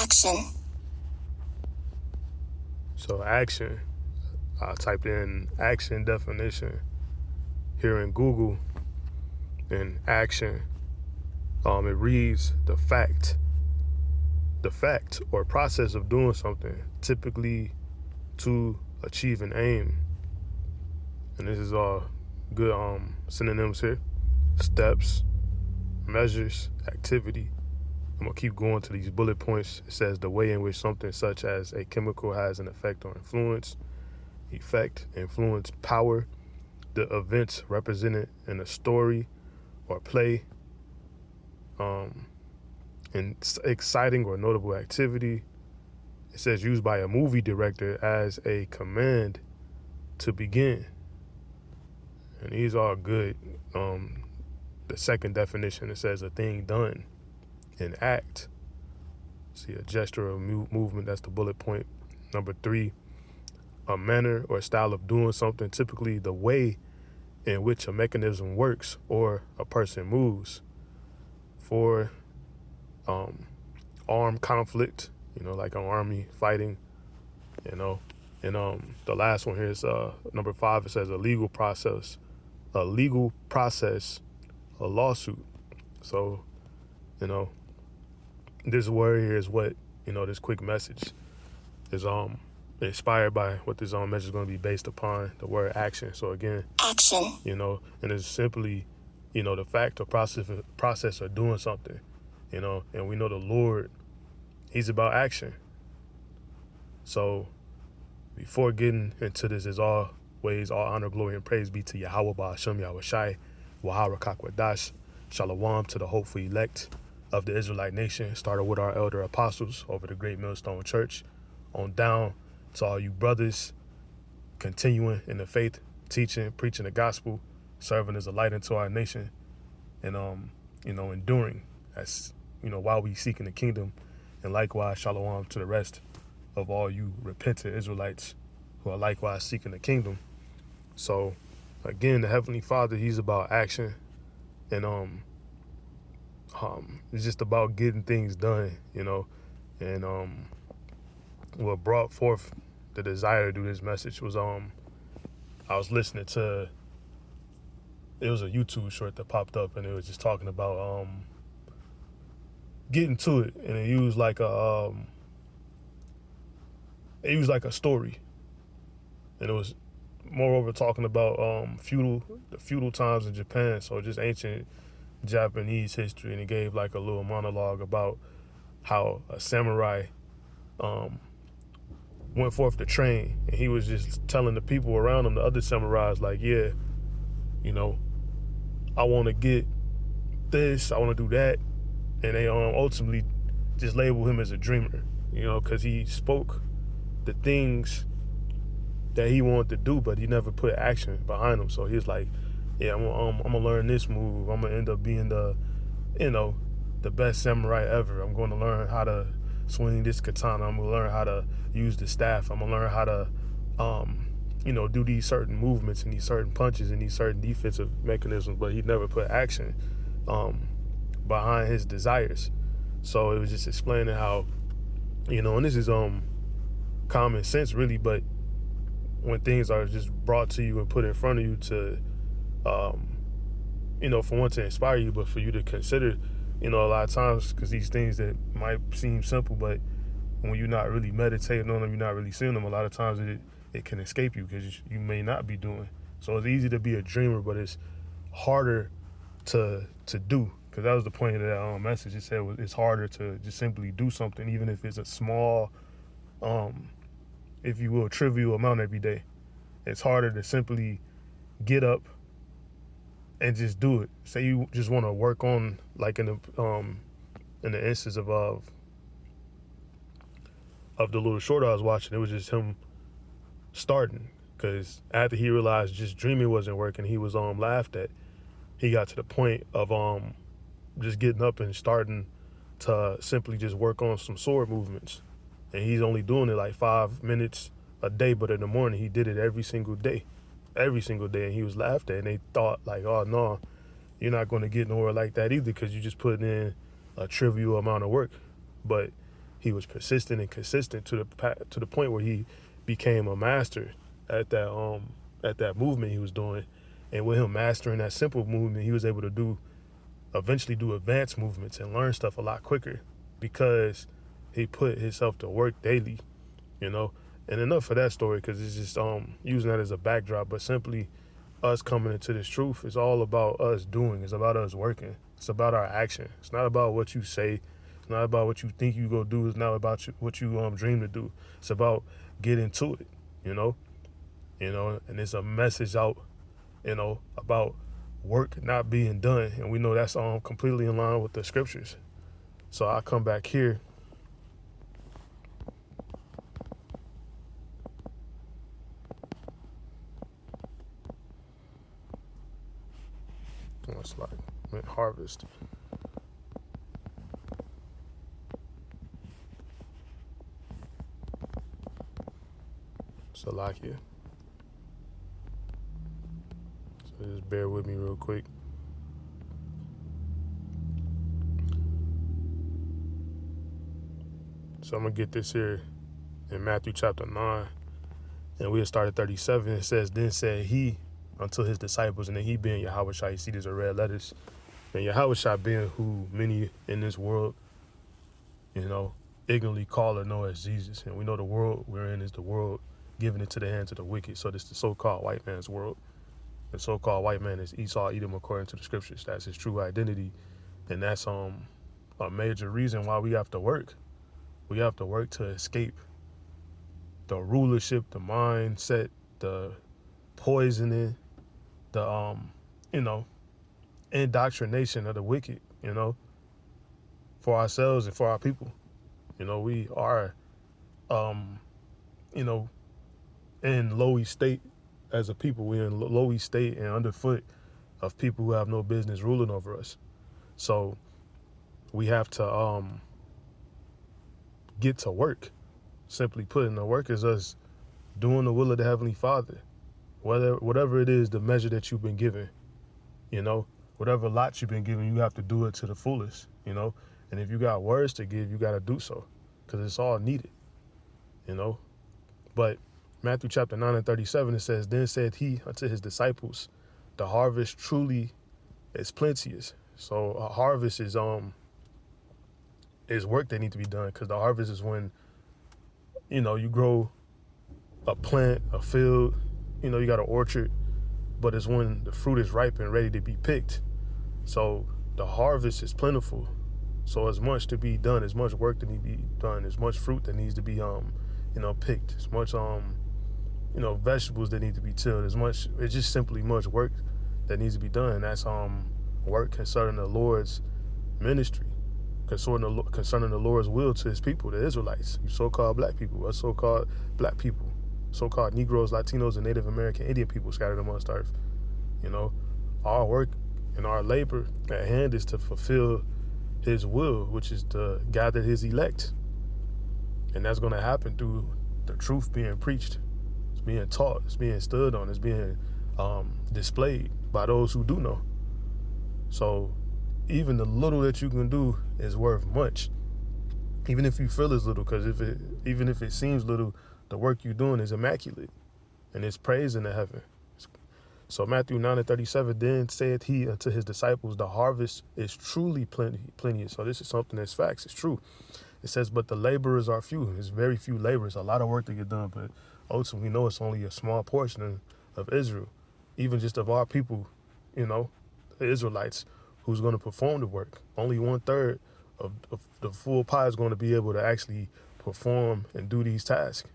Action. So action, I typed in action definition here in Google, and action, it reads the fact or process of doing something, typically to achieve an aim. And this is all good synonyms here: steps, measures, activity. I'm gonna keep going to these bullet points. It says the way in which something such as a chemical has an effect or influence. Effect, influence, power, the events represented in a story or play, and exciting or notable activity. It says used by a movie director as a command to begin. And these are good. The second definition, it says a thing done, an act. See, a gesture or movement, that's the bullet point. Number 3, a manner or style of doing something, typically the way in which a mechanism works or a person moves. 4, armed conflict, like an army fighting, And the last one here is number 5. It says a legal process, a lawsuit. So, this word here is what, this quick message is inspired by what this message is going to be based upon, the word action. So again, Action. and it's simply, the fact or process of doing something, and we know the Lord, he's about action. So before getting into this, as always, all honor, glory, and praise be to Yahweh Ba'ashem Yahushai, Wahara Kakwadash, Shalom to the hopeful elect of the Israelite nation, started with our elder apostles over the Great Millstone Church, on down to all you brothers continuing in the faith, teaching, preaching the gospel, serving as a light into our nation, and enduring as while we seeking the kingdom. And likewise, shalom to the rest of all you repentant Israelites who are likewise seeking the kingdom. So again, the Heavenly Father, he's about action, and it's just about getting things done, and what brought forth the desire to do this message was I was listening to, it was a YouTube short that popped up, and it was just talking about getting to it, and it used like a story, and it was moreover talking about the feudal times in Japan, so just ancient Japanese history, and it gave like a little monologue about how a samurai went forth to train, and he was just telling the people around him, the other samurais, like, yeah, I want to get this, I want to do that, and they ultimately just labeled him as a dreamer, because he spoke the things that he wanted to do, but he never put action behind them. So he's like, yeah, I'm gonna learn this move. I'm gonna end up being the best samurai ever. I'm going to learn how to swing this katana. I'm gonna learn how to use the staff. I'm gonna learn how to, do these certain movements and these certain punches and these certain defensive mechanisms. But he never put action behind his desires. So it was just explaining how, and this is common sense really, but when things are just brought to you and put in front of you to, for one, to inspire you, but for you to consider, a lot of times, because these things that might seem simple, but when you're not really meditating on them, you're not really seeing them, a lot of times it can escape you because you may not be doing. So it's easy to be a dreamer, but it's harder to do, because that was the point of that message. It said it's harder to just simply do something, even if it's a small, if you will, trivial amount every day. It's harder to simply get up and just do it. Say you just want to work on, like in the instance of the little short I was watching, it was just him starting, because after he realized just dreaming wasn't working, he was laughed at. He got to the point of just getting up and starting to simply just work on some sword movements. And he's only doing it like 5 minutes a day, but in the morning he did it every single day, and he was laughed at. And they thought like, oh no, you're not going to get nowhere like that either, because you just put in a trivial amount of work. But he was persistent and consistent to the point where he became a master at that movement he was doing. And with him mastering that simple movement, he was able to eventually do advanced movements and learn stuff a lot quicker because he put himself to work daily, you know. And enough for that story, because it's just using that as a backdrop. But simply us coming into this truth is all about us doing. It's about us working. It's about our action. It's not about what you say. It's not about what you think you go do. It's not about what you dream to do. It's about getting to it, you know. And it's a message out, about work not being done. And we know that's completely in line with the scriptures. So I come back here. It's like harvest. Salakia. So just bear with me real quick. So I'm going to get this here in Matthew chapter 9. And we'll start at 37. It says, then said he unto his disciples, and then he being Yahushua. You see these are red letters. And Yahushua being who many in this world, ignorantly call or know as Jesus. And we know the world we're in is the world giving it to the hands of the wicked. So this is the so-called white man's world. The so-called white man is Esau, Edom, according to the scriptures. That's his true identity. And that's a major reason why we have to work. We have to work to escape the rulership, the mindset, the poisoning, the indoctrination of the wicked, for ourselves and for our people. We are in lowy state as a people. We're in lowy state and underfoot of people who have no business ruling over us. So we have to get to work. Simply put, and the work is us doing the will of the Heavenly Father. Whatever it is, the measure that you've been given, whatever lot you've been given, you have to do it to the fullest, And if you got words to give, you got to do so, because it's all needed, But Matthew chapter 9 and 37, it says, then said he unto his disciples, the harvest truly is plenteous. So a harvest is work that need to be done, because the harvest is when, you grow a plant, a field, you got an orchard, but it's when the fruit is ripe and ready to be picked. So the harvest is plentiful. So as much to be done, as much work that needs to be done, as much fruit that needs to be, picked, as much, vegetables that need to be tilled, it's just simply much work that needs to be done. And that's work concerning the Lord's ministry, concerning the Lord's will to his people, the Israelites, you so-called black people, us so-called black people, so-called Negroes, Latinos, and Native American Indian people scattered amongst earth. Our work and our labor at hand is to fulfill his will, which is to gather his elect. And that's going to happen through the truth being preached. It's being taught. It's being stood on. It's being displayed by those who do know. So even the little that you can do is worth much. Even if you feel it's little, because even if it seems little, the work you're doing is immaculate, and it's praised in the heaven. So Matthew 9 and 37, then saith he unto his disciples, the harvest is truly plenteous. So this is something that's facts. It's true. It says, but the laborers are few. There's very few laborers. A lot of work to get done, but ultimately we know it's only a small portion of Israel, even just of our people, the Israelites, who's going to perform the work. Only 1/3 of the full pie is going to be able to actually perform and do these tasks.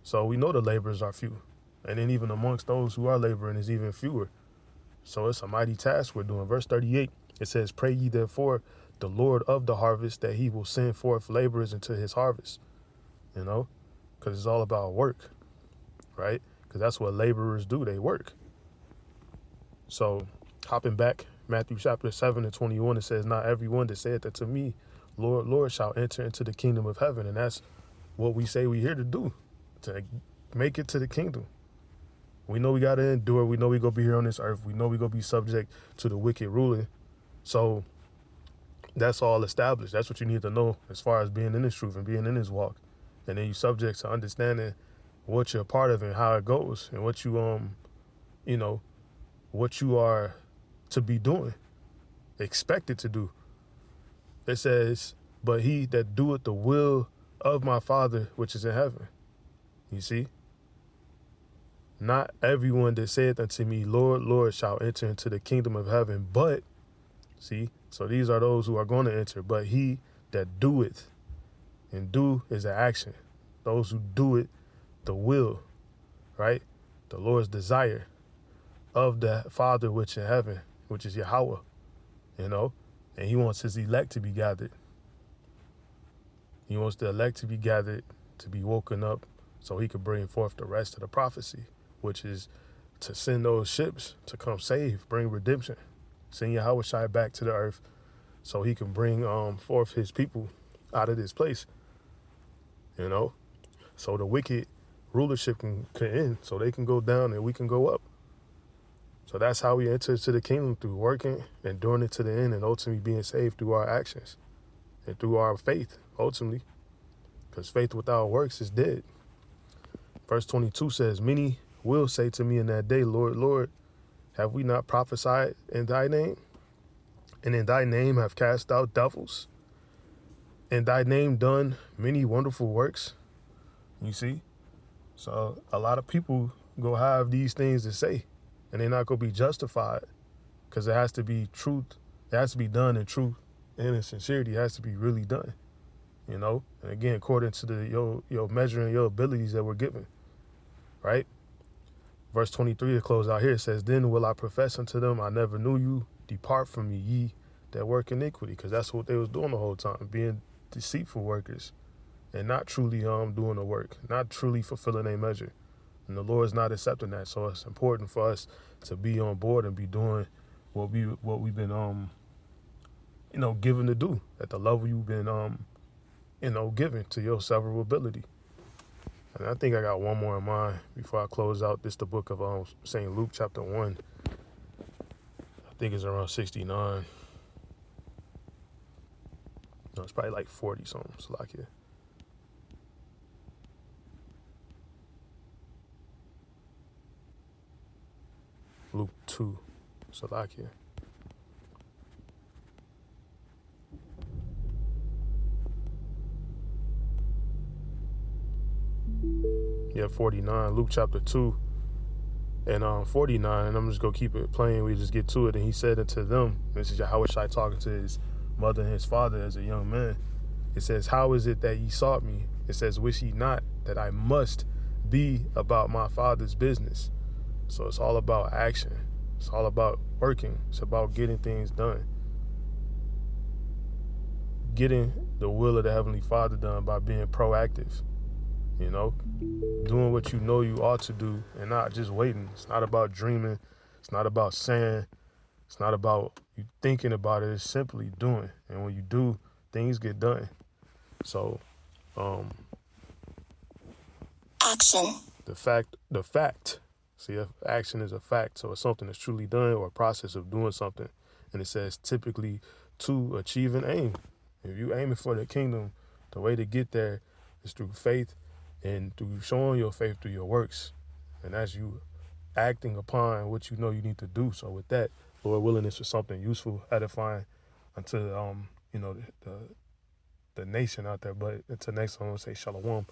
So we know the laborers are few. And then even amongst those who are laboring is even fewer. So it's a mighty task we're doing. Verse 38, it says, pray ye therefore the Lord of the harvest that he will send forth laborers into his harvest. Because it's all about work, right? Because that's what laborers do. They work. So hopping back, Matthew chapter 7 and 21, it says, not everyone that saith that to me, Lord, Lord, shall enter into the kingdom of heaven. And that's what we say we're here to do, to make it to the kingdom. We know we got to endure. We know we going to be here on this earth. We know we going to be subject to the wicked ruling. So That's all established. That's what you need to know as far as being in this truth and being in this walk. And then you subject to understanding what you're a part of and how it goes and what you know, what you are to be doing, expected to do. It says, but he that doeth the will of my Father which is in heaven. You see? Not everyone that saith unto me, Lord, Lord, shall enter into the kingdom of heaven, but, see, so these are those who are going to enter, but he that doeth, and do is an action. Those who do it, the will, right? The Lord's desire of the Father which in heaven, which is Yahweh, you know? And he wants his elect to be gathered. He wants the elect to be gathered, to be woken up, so he could bring forth the rest of the prophecy, which is to send those ships to come save, bring redemption, send Yahweh Shai back to the earth so he can bring forth his people out of this place, you know? So the wicked rulership can end, so they can go down and we can go up. So that's how we enter into the kingdom, through working, enduring it to the end, and ultimately being saved through our actions and through our faith, ultimately. Because faith without works is dead. Verse 22 says, many will say to me in that day, Lord, Lord, have we not prophesied in thy name? And in thy name have cast out devils? In thy name done many wonderful works? You see? So a lot of people go have these things to say, and they're not going to be justified, because it has to be truth. It has to be done in truth and in sincerity. It has to be really done, you know? And again, according to your measure and your abilities that we're given, right? Verse 23 to close out here says, then will I profess unto them, I never knew you. Depart from me, ye that work iniquity. Because that's what they was doing the whole time, being deceitful workers and not truly doing the work, not truly fulfilling a measure. And the Lord's not accepting that. So it's important for us to be on board and be doing what we've been given to do at the level you've been given to your several ability. And I think I got one more in mind before I close out. This the book of St. Luke chapter 1. I think it's around 69. No, it's probably like 40 something. Salakia. Luke 2. Salakia. Yeah, 49. Luke chapter 2 and 49. And I'm just going to keep it plain. We just get to it. And he said unto them, this is Yahweh Shai talking to his mother and his father as a young man. It says, how is it that ye sought me? It says, wish ye not that I must be about my Father's business. So it's all about action. It's all about working. It's about getting things done. Getting the will of the Heavenly Father done by being proactive, you know, doing what you know you ought to do and not just waiting. It's not about dreaming. It's not about saying. It's not about you thinking about it. It's simply doing. And when you do, things get done. So, action. The fact. See, action is a fact. So it's something that's truly done, or a process of doing something. And it says typically to achieve an aim. If you aiming for the kingdom, the way to get there is through faith and through showing your faith through your works. And as you acting upon what you know you need to do. So with that, Lord willing, this is something useful, edifying unto the nation out there. But until next time, I'm gonna say shalom.